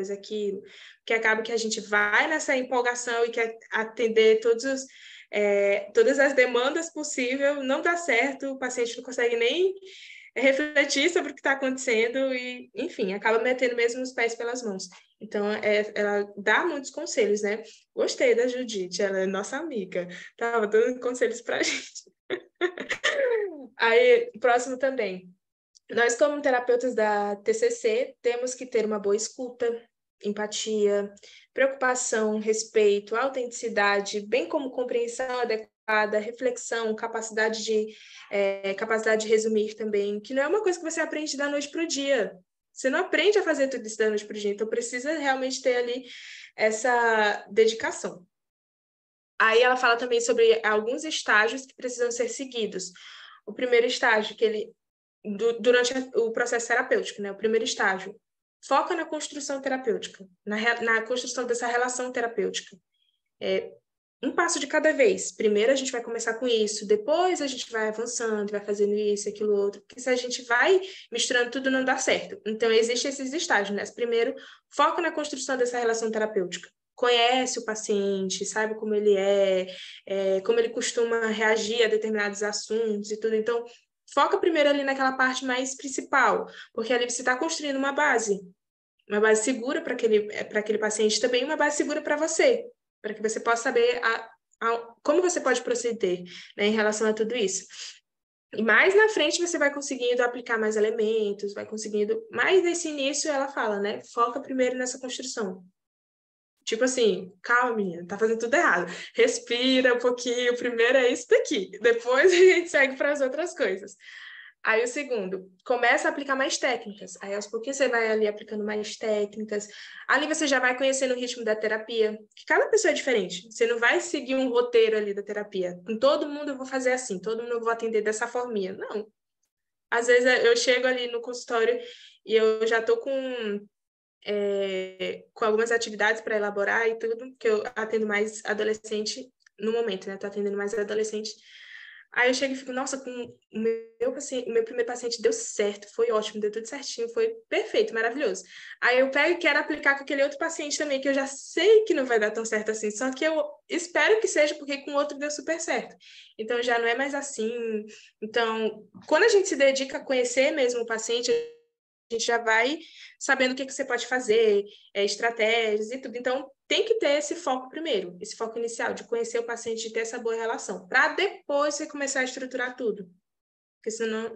aquilo. Porque acaba que a gente vai nessa empolgação e quer atender todas as demandas possíveis, não dá certo, o paciente não consegue nem refletir sobre o que está acontecendo e, enfim, acaba metendo mesmo os pés pelas mãos. Então, ela dá muitos conselhos, né? Gostei da Judite, ela é nossa amiga. Tava dando conselhos para a gente. Aí, próximo também. Nós, como terapeutas da TCC, temos que ter uma boa escuta, empatia, preocupação, respeito, autenticidade, bem como compreensão adequada, reflexão, capacidade de resumir também, que não é uma coisa que você aprende da noite para o dia. Você não aprende a fazer tudo isso da noite para o dia, então precisa realmente ter ali essa dedicação. Aí ela fala também sobre alguns estágios que precisam ser seguidos. O primeiro estágio, durante o processo terapêutico, né? O primeiro estágio, foca na construção terapêutica, na construção dessa relação terapêutica. Um passo de cada vez. Primeiro a gente vai começar com isso, depois a gente vai avançando, vai fazendo isso, aquilo, outro, porque se a gente vai misturando tudo, não dá certo. Então, existem esses estágios, né? Primeiro, foca na construção dessa relação terapêutica. Conhece o paciente, sabe como ele como ele costuma reagir a determinados assuntos e tudo. Então, foca primeiro ali naquela parte mais principal, porque ali você está construindo uma base segura para aquele paciente, também uma base segura para você, para que você possa saber como você pode proceder, né, em relação a tudo isso. E mais na frente você vai conseguindo aplicar mais elementos, vai conseguindo... Mas nesse início ela fala, né? Foca primeiro nessa construção. Tipo assim, calma, menina, tá fazendo tudo errado. Respira um pouquinho, primeiro é isso daqui. Depois a gente segue para as outras coisas. Aí o segundo, começa a aplicar mais técnicas. Aí aos pouquinhos você vai ali aplicando mais técnicas. Ali você já vai conhecendo o ritmo da terapia, que cada pessoa é diferente. Você não vai seguir um roteiro ali da terapia. Com todo mundo eu vou fazer assim, todo mundo eu vou atender dessa forminha. Não. Às vezes eu chego ali no consultório e eu já tô com algumas atividades para elaborar e tudo, porque eu atendo mais adolescente no momento, né? Tô atendendo mais adolescente. Aí eu chego e fico, nossa, com o meu primeiro paciente deu certo, foi ótimo, deu tudo certinho, foi perfeito, maravilhoso. Aí eu pego e quero aplicar com aquele outro paciente também, que eu já sei que não vai dar tão certo assim, só que eu espero que seja, porque com o outro deu super certo. Então já não é mais assim. Então, quando a gente se dedica a conhecer mesmo o paciente, a gente já vai sabendo o que você pode fazer, estratégias e tudo. Então, tem que ter esse foco primeiro, esse foco inicial, de conhecer o paciente, de ter essa boa relação, para depois você começar a estruturar tudo, porque senão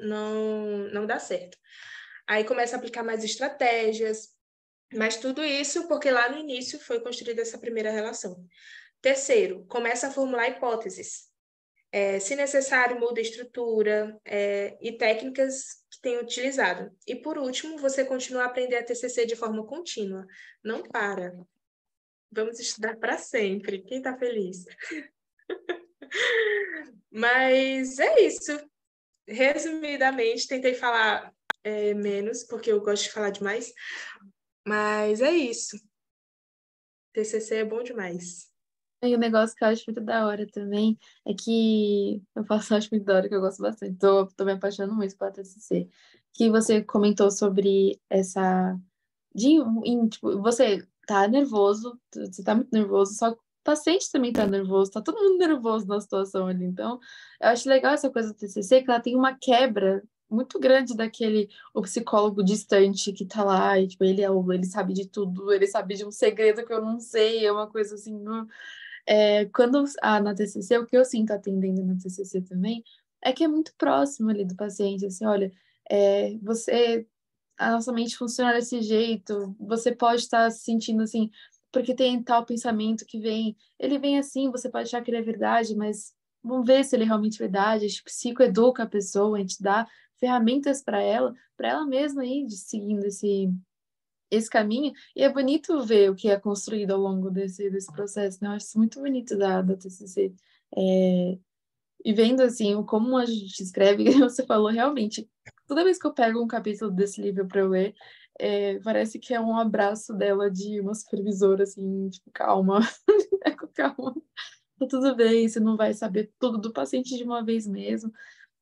não dá certo. Aí começa a aplicar mais estratégias, mas tudo isso porque lá no início foi construída essa primeira relação. Terceiro, começa a formular hipóteses. Se necessário, muda a estrutura e técnicas que tem utilizado. E, por último, você continua a aprender a TCC de forma contínua. Não para. Vamos estudar para sempre. Quem está feliz? Mas é isso. Resumidamente, tentei falar menos, porque eu gosto de falar demais. Mas é isso. TCC é bom demais. E o negócio que eu acho muito da hora também é que eu faço, acho muito da hora, que eu gosto bastante. Tô me apaixonando muito pela TCC. Que você comentou sobre essa. Tipo, você tá nervoso, você tá muito nervoso, só que o paciente também tá nervoso, tá todo mundo nervoso na situação ali. Então, eu acho legal essa coisa do TCC, que ela tem uma quebra muito grande daquele o psicólogo distante que tá lá, e tipo, ele sabe de tudo, ele sabe de um segredo que eu não sei, é uma coisa assim. Quando na TCC, o que eu sinto atendendo na TCC também é que é muito próximo ali do paciente, assim, olha, a nossa mente funciona desse jeito, você pode estar se sentindo assim, porque tem tal pensamento que vem, ele vem assim, você pode achar que ele é verdade, mas vamos ver se ele é realmente verdade, a gente psicoeduca a pessoa, a gente dá ferramentas para ela mesma ir seguindo esse caminho, e é bonito ver o que é construído ao longo desse processo, né? Eu acho isso muito bonito da TCC. É, e vendo, assim, como a gente escreve, você falou realmente, toda vez que eu pego um capítulo desse livro para eu ler, parece que é um abraço dela de uma supervisora, assim, tipo, calma, calma, tá tudo bem, você não vai saber tudo do paciente de uma vez mesmo.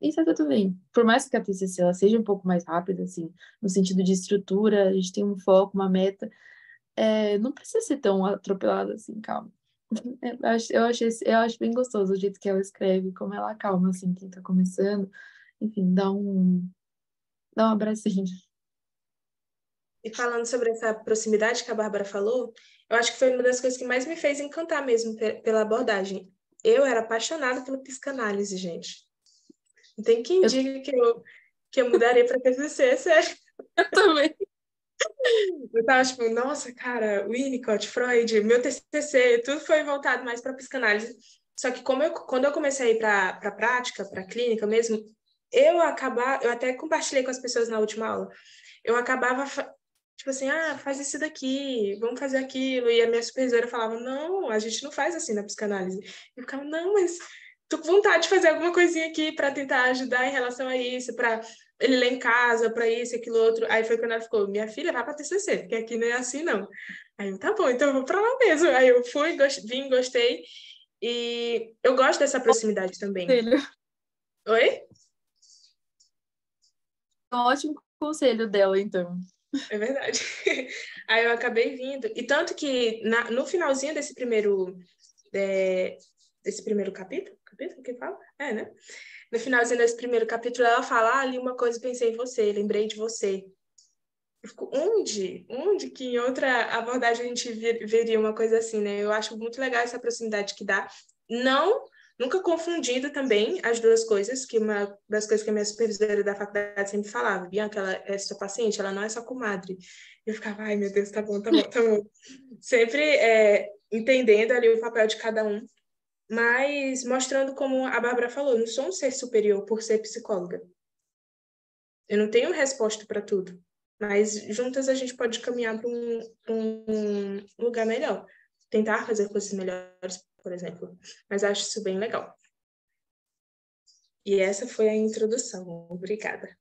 E tá tudo bem. Por mais que a TCC ela seja um pouco mais rápida, assim, no sentido de estrutura, a gente tem um foco, uma meta, não precisa ser tão atropelada assim, calma. Eu acho bem gostoso o jeito que ela escreve, como ela acalma, assim, quem tá começando. Enfim, dá um abracinho. E falando sobre essa proximidade que a Bárbara falou, eu acho que foi uma das coisas que mais me fez encantar mesmo pela abordagem. Eu era apaixonada pela psicanálise, gente. Não tem quem Eu, diga que eu mudaria para TCC, sério. eu também. Eu tava tipo, nossa, cara, Winnicott, Freud, meu TCC, tudo foi voltado mais para psicanálise. Só que quando eu comecei a ir para prática, para clínica mesmo, eu até compartilhei com as pessoas na última aula, eu acabava, tipo assim, faz isso daqui, vamos fazer aquilo, e a minha supervisora falava, não, a gente não faz assim na psicanálise. Eu ficava, não, mas tô com vontade de fazer alguma coisinha aqui para tentar ajudar em relação a isso, para ele lá em casa, para isso, aquilo, outro. Aí foi quando ela ficou, minha filha, vai para TCC, porque aqui não é assim, não. Aí eu, tá bom, então eu vou para lá mesmo. Aí eu fui, vim, gostei, e eu gosto dessa proximidade também. Conselho. Oi? Um ótimo conselho dela, então. É verdade. Aí eu acabei vindo. E tanto que no finalzinho desse primeiro capítulo, capítulo que fala? Né? No finalzinho desse primeiro capítulo, ela fala, ali uma coisa, pensei em você, lembrei de você. Eu fico, onde? Onde que em outra abordagem a gente veria uma coisa assim, né? Eu acho muito legal essa proximidade que dá. Não, nunca confundindo também as duas coisas, que uma das coisas que a minha supervisora da faculdade sempre falava, Bianca, ela é sua paciente, ela não é sua comadre. Eu ficava, ai meu Deus, tá bom, tá bom, tá bom. Sempre entendendo ali o papel de cada um, mas mostrando como a Bárbara falou, não sou um ser superior por ser psicóloga. Eu não tenho resposta para tudo, mas juntas a gente pode caminhar para um lugar melhor. Tentar fazer coisas melhores, por exemplo. Mas acho isso bem legal. E essa foi a introdução. Obrigada.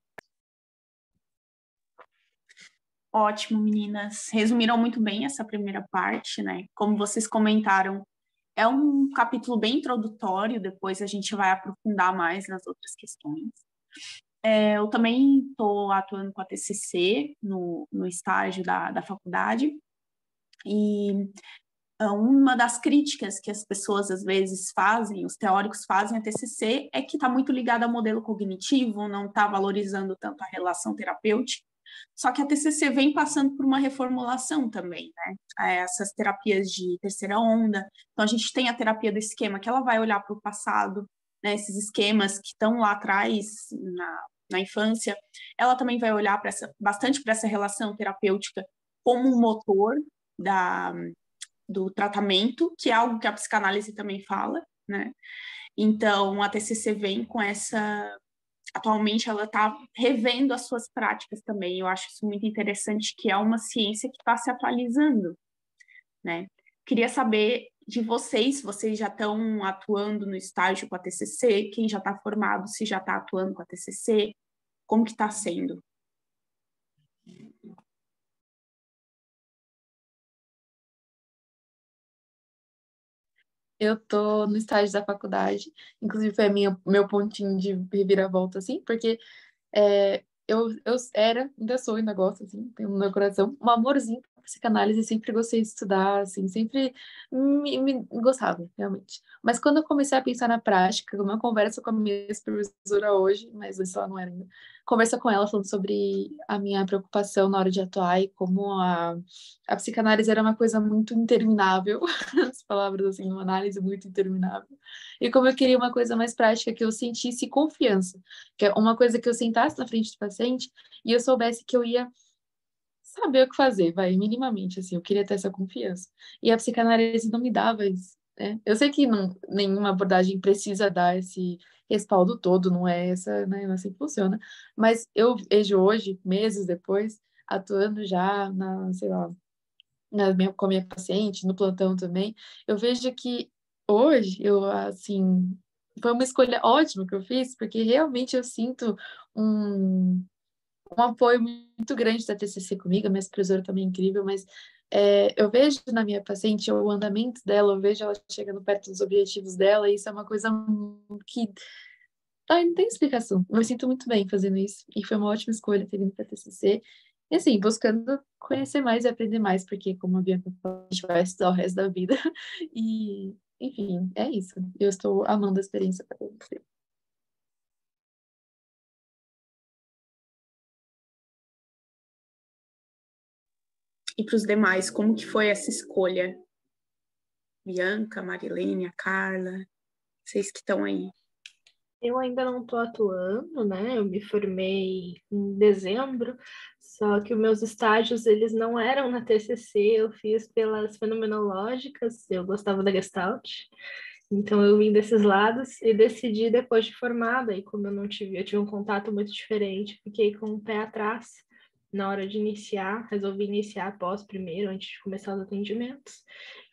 Ótimo, meninas. Resumiram muito bem essa primeira parte, né? Como vocês comentaram, é um capítulo bem introdutório, depois a gente vai aprofundar mais nas outras questões. Eu também estou atuando com a TCC no estágio da faculdade, e uma das críticas que as pessoas às vezes fazem, os teóricos fazem a TCC, é que está muito ligada ao modelo cognitivo, não está valorizando tanto a relação terapêutica. Só que a TCC vem passando por uma reformulação também, né? Essas terapias de terceira onda. Então, a gente tem a terapia do esquema, que ela vai olhar para o passado, né? Esses esquemas que estão lá atrás, na infância. Ela também vai olhar bastante para essa relação terapêutica como um motor do tratamento, que é algo que a psicanálise também fala, né? Então, a TCC vem com essa... Atualmente, ela está revendo as suas práticas também. Eu acho isso muito interessante, que é uma ciência que está se atualizando, né? Queria saber de vocês, se vocês já estão atuando no estágio com a TCC, quem já está formado, se já está atuando com a TCC, como que está sendo? Eu tô no estágio da faculdade, inclusive foi meu pontinho de reviravolta, assim, porque eu ainda sou, ainda gosto, assim, tenho no meu coração um amorzinho por psicanálise, sempre gostei de estudar, assim, sempre me gostava, realmente. Mas quando eu comecei a pensar na prática, uma conversa com a minha supervisora hoje, mas isso ela não era ainda, conversa com ela falando sobre a minha preocupação na hora de atuar e como a psicanálise era uma coisa muito interminável, as palavras assim, uma análise muito interminável, e como eu queria uma coisa mais prática, que eu sentisse confiança, que é uma coisa que eu sentasse na frente do paciente e eu soubesse que eu ia saber o que fazer, vai, minimamente, assim, eu queria ter essa confiança. E a psicanálise não me dava isso, né? Eu sei que nenhuma abordagem precisa dar esse respaldo todo, não é essa, né, não é assim que funciona, mas eu vejo hoje, meses depois, atuando já sei lá, com a minha paciente, no plantão também, eu vejo que hoje, assim, foi uma escolha ótima que eu fiz, porque realmente eu sinto um, um apoio muito grande da TCC comigo, a minha supervisora também é incrível, mas eu vejo na minha paciente o andamento dela, eu vejo ela chegando perto dos objetivos dela, e isso é uma coisa que não tem explicação. Eu me sinto muito bem fazendo isso, e foi uma ótima escolha ter vindo para a TCC. E assim, buscando conhecer mais e aprender mais, porque, como a Bianca falou, a gente vai estudar o resto da vida. E, enfim, é isso. Eu estou amando a experiência para você. E para os demais, como que foi essa escolha? Bianca, Marilene, a Carla, vocês que estão aí. Eu ainda não estou atuando, né? Eu me formei em dezembro, só que os meus estágios eles não eram na TCC, eu fiz pelas fenomenológicas, eu gostava da Gestalt, então eu vim desses lados e decidi depois de formada, e como eu tive um contato muito diferente, fiquei com o pé atrás na hora de iniciar, resolvi iniciar após primeiro, antes de começar os atendimentos,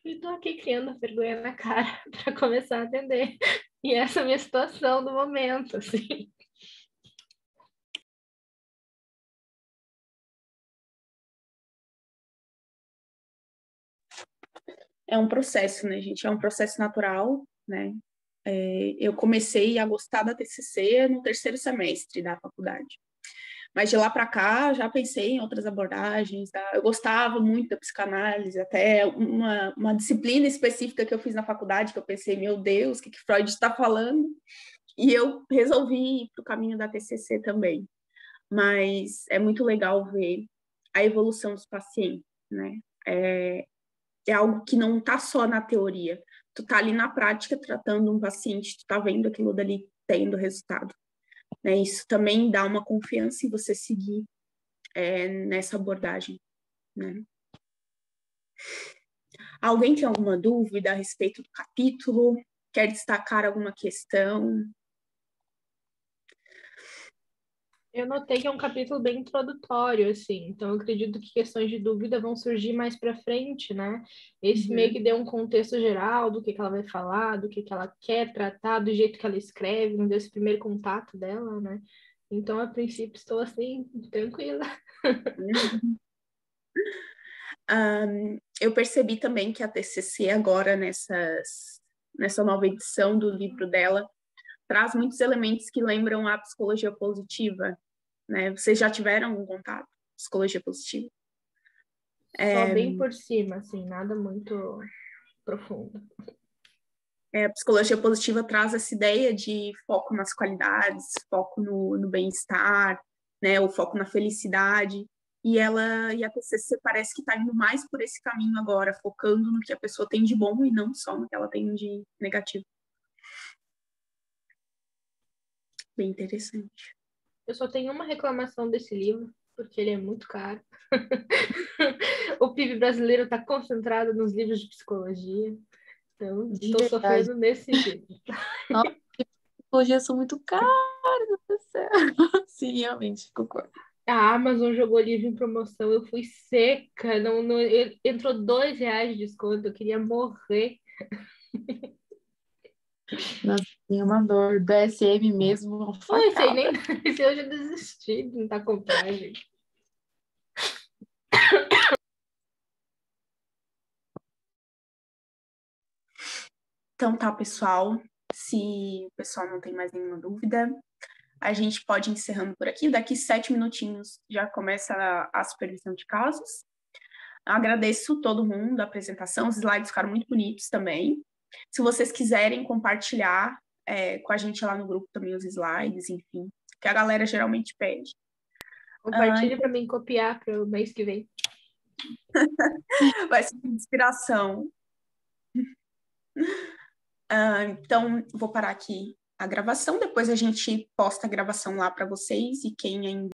e estou aqui criando a vergonha na cara para começar a atender. E essa é a minha situação do momento, assim. É um processo, né, gente? É um processo natural, né? Eu comecei a gostar da TCC no terceiro semestre da faculdade. Mas de lá para cá, já pensei em outras abordagens. Tá? Eu gostava muito da psicanálise, até uma disciplina específica que eu fiz na faculdade, que eu pensei, meu Deus, o que Freud está falando? E eu resolvi ir para o caminho da TCC também. Mas é muito legal ver a evolução dos pacientes, né? É algo que não está só na teoria. Tu tá ali na prática tratando um paciente, tu tá vendo aquilo dali tendo resultado. Né? Isso também dá uma confiança em você seguir nessa abordagem. Né? Alguém tem alguma dúvida a respeito do capítulo? Quer destacar alguma questão? Eu notei que é um capítulo bem introdutório, assim, então eu acredito que questões de dúvida vão surgir mais para frente, né? Esse meio que deu um contexto geral do que ela vai falar, do que ela quer tratar, do jeito que ela escreve, não deu esse primeiro contato dela, né? Então, a princípio, estou assim, tranquila. Eu percebi também que a TCC agora, nessa nova edição do livro dela, traz muitos elementos que lembram a psicologia positiva, né? Vocês já tiveram algum contato com psicologia positiva? Só bem por cima, assim, nada muito profundo. A psicologia positiva traz essa ideia de foco nas qualidades, foco no bem-estar, né? O foco na felicidade. E a TCC parece que está indo mais por esse caminho agora, focando no que a pessoa tem de bom e não só no que ela tem de negativo. Bem interessante. Eu só tenho uma reclamação desse livro, porque ele é muito caro. O PIB brasileiro está concentrado nos livros de psicologia. Então, estou sofrendo nesse sentido. Nossa, psicologia são muito caras, meu Deus do céu. Sim, realmente, concordo. A Amazon jogou livro em promoção, eu fui seca, entrou R$ 2 de desconto, eu queria morrer. Nossa, tem uma dor. BSM mesmo, uma Oi, sei facada. nem se eu já desisti de tentar comprar, gente. Então tá, pessoal. Se o pessoal não tem mais nenhuma dúvida, a gente pode ir encerrando por aqui. Daqui 7 minutinhos já começa a supervisão de casos. Agradeço todo mundo a apresentação, os slides ficaram muito bonitos também. Se vocês quiserem compartilhar com a gente lá no grupo também os slides, enfim, que a galera geralmente pede. Compartilha para mim copiar para o mês que vem. Vai ser uma inspiração. Então, vou parar aqui a gravação, depois a gente posta a gravação lá para vocês e quem ainda